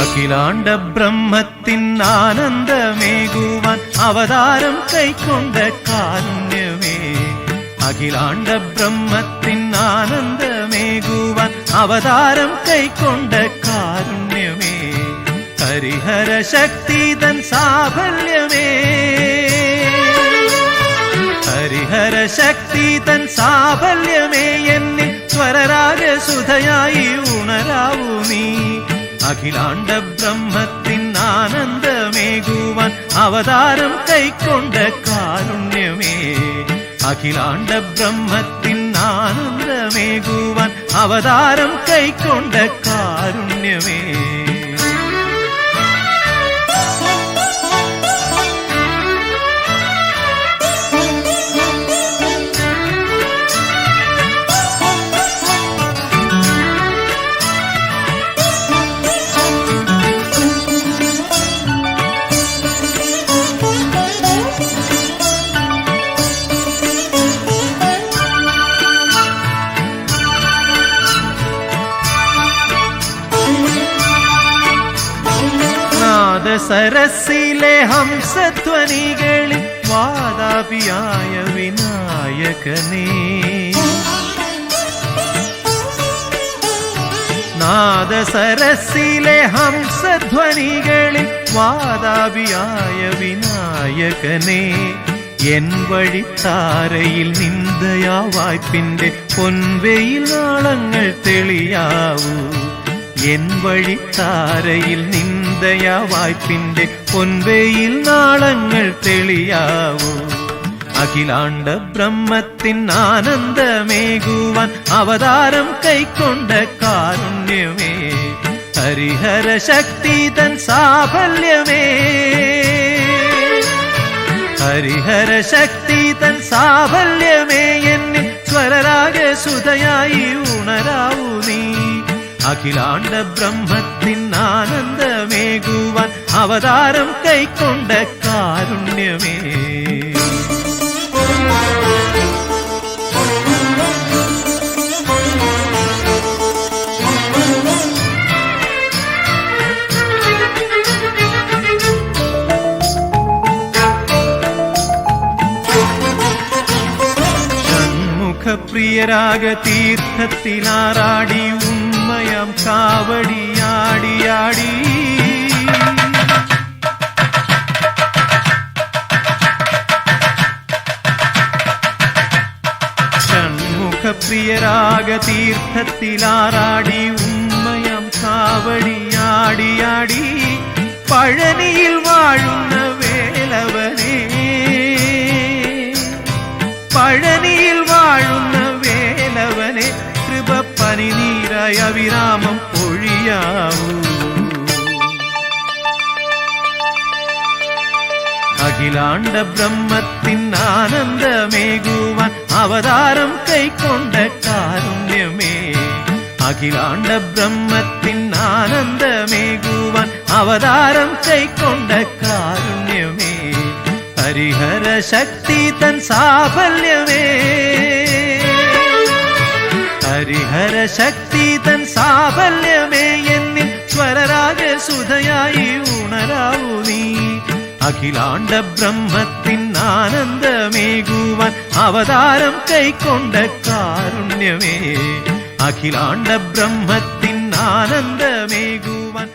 അഖിലാണ്ട ബ്രഹ്മത്തിൻ ആനന്ദമേകുവാൻ അവതാരം കൈക്കൊണ്ട കാരുണ്യമേ. അഖിലാണ്ട ബ്രഹ്മത്തിൻ ആനന്ദമേകുവാൻ അവതാരം കൈക്കൊണ്ട കാരുണ്യമേ. ഹരിഹര ശക്തി തൻ സാഫല്യമേ. ഹരിഹര ശക്തി തൻ സാഫല്യമേ. എന്നിൽ സ്വരരാഗസുധയായി ഉണരാവൂ നീ. അഖിലാണ്ട ബ്രഹ്മത്തിൻ ആനന്ദമേകുവാൻ അവതാരം കൈക്കൊണ്ട കാരുണ്യമേ. അഖിലാണ്ട ബ്രഹ്മത്തിൻ ആനന്ദമേകുവാൻ അവതാരം കൈക്കൊണ്ട കാരുണ്യമേ. സരസിലെ ഹംസധ്വനികളിൽ വാതാപിയായ വിനായകനേ. നാദസരസിലെ ഹംസധ്വനികളിൽ വാതാപിയായ വിനായകനേ. എൻ വഴിത്താരയിൽ നിന്ദയാ വായ്പിന്റെ പൊൻവെയിൽ നാളങ്ങൾ തെളിയാവൂ. എൻ വഴിത്താരയിൽ നിന്ദയാ വായ്പിന്റെ പൊൻവെയിൽ നാളങ്ങൾ തെളിയാവൂ. അഖിലാണ്ട ബ്രഹ്മത്തിൻ ആനന്ദമേകുവാൻ അവതാരം കൈക്കൊണ്ട കാരുണ്യമേ. ഹരിഹര ശക്തി തൻ സാഫല്യമേ. ഹരിഹര ശക്തി തൻ സാഫല്യമേ. എന്നിൽ സ്വരരാഗസുധയായി ഉണരാവൂ നീ. അഖിലാണ്ട ബ്രഹ്മത്തിൻ ആനന്ദമേകുവാൻ അവതാരം കൈക്കൊണ്ട കാരുണ്യമേ. ഷൺമുഖപ്രിയരാഗ തീർത്ഥത്തിലാറാടി ഉമ്മയാം കാവടിയാടിയാടി. ഷൺമുഖപ്രിയരാഗ തീർത്ഥത്തിലാറാടി ഉമ്മയാം കാവടിയാടിയാടി. പഴനിയിൽ വാഴുന്ന വേലവനേ. പഴനിയിൽ വാഴുന്ന വേലവനെ. കൃപ പനിനീരായ വിരാമം പൊഴിയാവൂ. അഖിലാണ്ട ബ്രഹ്മത്തിൻ ആനന്ദമേകുവാൻ അവതാരം കൈക്കൊണ്ട കാരുണ്യമേ. അഖിലാണ്ട ബ്രഹ്മത്തിൻ ആനന്ദമേകുവാൻ അവതാരം കൈക്കൊണ്ട കാരുണ്യമേ. ഹരിഹര ശക്തി തൻ സാഫല്യമേ. ഹരിഹര ശക്തി തൻ സാഫല്യമേ. എന്നിൽ സ്വരരാഗസുധയായി ഉണരാവൂ നീ. അഖിലാണ്ട ബ്രഹ്മത്തിൻ ആനന്ദമേകുവാൻ അവതാരം കൈക്കൊണ്ട കാരുണ്യമേ. അഖിലാണ്ട ബ്രഹ്മത്തിൻ ആനന്ദമേകുവാൻ